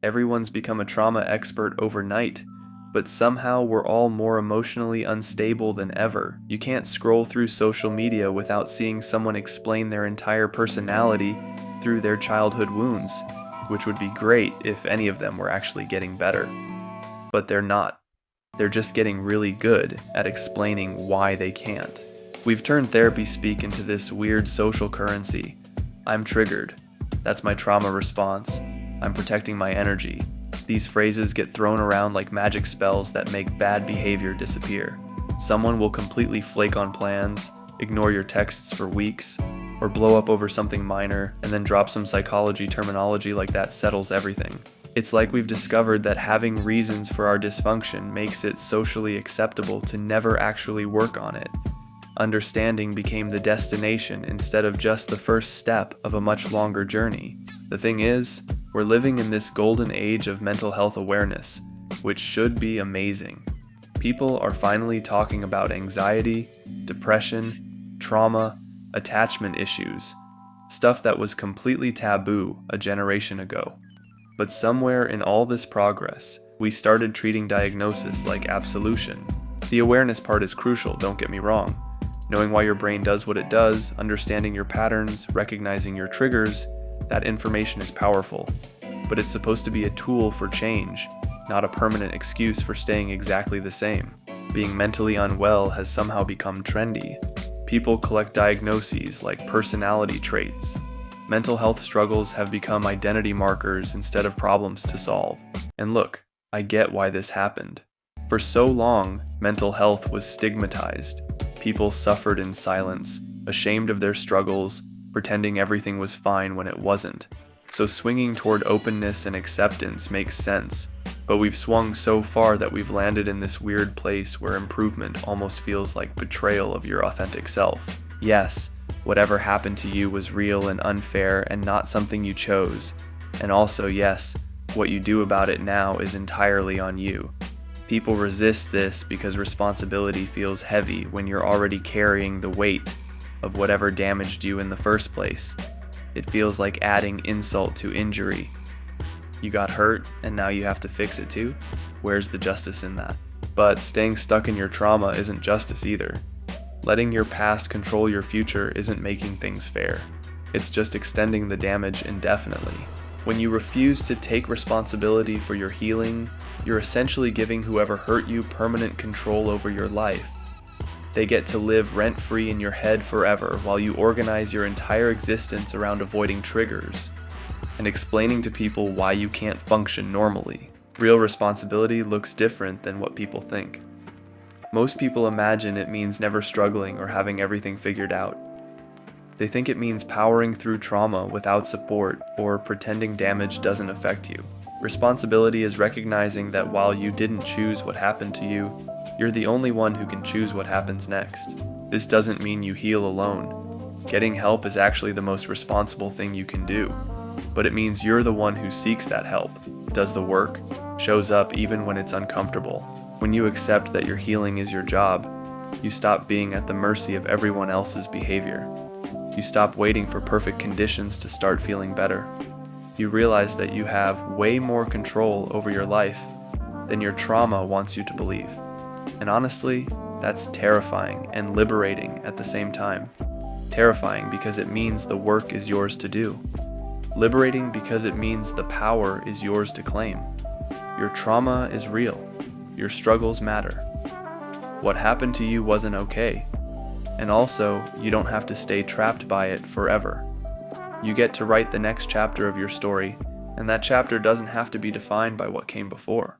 Everyone's become a trauma expert overnight, but somehow we're all more emotionally unstable than ever. You can't scroll through social media without seeing someone explain their entire personality through their childhood wounds, which would be great if any of them were actually getting better. But they're not. They're just getting really good at explaining why they can't. We've turned therapy speak into this weird social currency. I'm triggered. That's my trauma response. I'm protecting my energy. These phrases get thrown around like magic spells that make bad behavior disappear. Someone will completely flake on plans, ignore your texts for weeks, or blow up over something minor and then drop some psychology terminology like that settles everything. It's like we've discovered that having reasons for our dysfunction makes it socially acceptable to never actually work on it. Understanding became the destination instead of just the first step of a much longer journey. The thing is, we're living in this golden age of mental health awareness, which should be amazing. People are finally talking about anxiety, depression, trauma, attachment issues, stuff that was completely taboo a generation ago. But somewhere in all this progress, we started treating diagnosis like absolution. The awareness part is crucial, don't get me wrong. Knowing why your brain does what it does, understanding your patterns, recognizing your triggers, that information is powerful. But it's supposed to be a tool for change, not a permanent excuse for staying exactly the same. Being mentally unwell has somehow become trendy. People collect diagnoses like personality traits. Mental health struggles have become identity markers instead of problems to solve. And look, I get why this happened. For so long, mental health was stigmatized. People suffered in silence, ashamed of their struggles, pretending everything was fine when it wasn't. So swinging toward openness and acceptance makes sense, but we've swung so far that we've landed in this weird place where improvement almost feels like betrayal of your authentic self. Yes, whatever happened to you was real and unfair and not something you chose. And also, yes, what you do about it now is entirely on you. People resist this because responsibility feels heavy when you're already carrying the weight of whatever damaged you in the first place. It feels like adding insult to injury. You got hurt and now you have to fix it too? Where's the justice in that? But staying stuck in your trauma isn't justice either. Letting your past control your future isn't making things fair. It's just extending the damage indefinitely. When you refuse to take responsibility for your healing, you're essentially giving whoever hurt you permanent control over your life. They get to live rent-free in your head forever while you organize your entire existence around avoiding triggers and explaining to people why you can't function normally. Real responsibility looks different than what people think. Most people imagine it means never struggling or having everything figured out. They think it means powering through trauma without support or pretending damage doesn't affect you. Responsibility is recognizing that while you didn't choose what happened to you, you're the only one who can choose what happens next. This doesn't mean you heal alone. Getting help is actually the most responsible thing you can do, but it means you're the one who seeks that help, does the work, shows up even when it's uncomfortable. When you accept that your healing is your job, you stop being at the mercy of everyone else's behavior. You stop waiting for perfect conditions to start feeling better. You realize that you have way more control over your life than your trauma wants you to believe. And honestly, that's terrifying and liberating at the same time. Terrifying because it means the work is yours to do. Liberating because it means the power is yours to claim. Your trauma is real. Your struggles matter. What happened to you wasn't okay. And also, you don't have to stay trapped by it forever. You get to write the next chapter of your story, and that chapter doesn't have to be defined by what came before.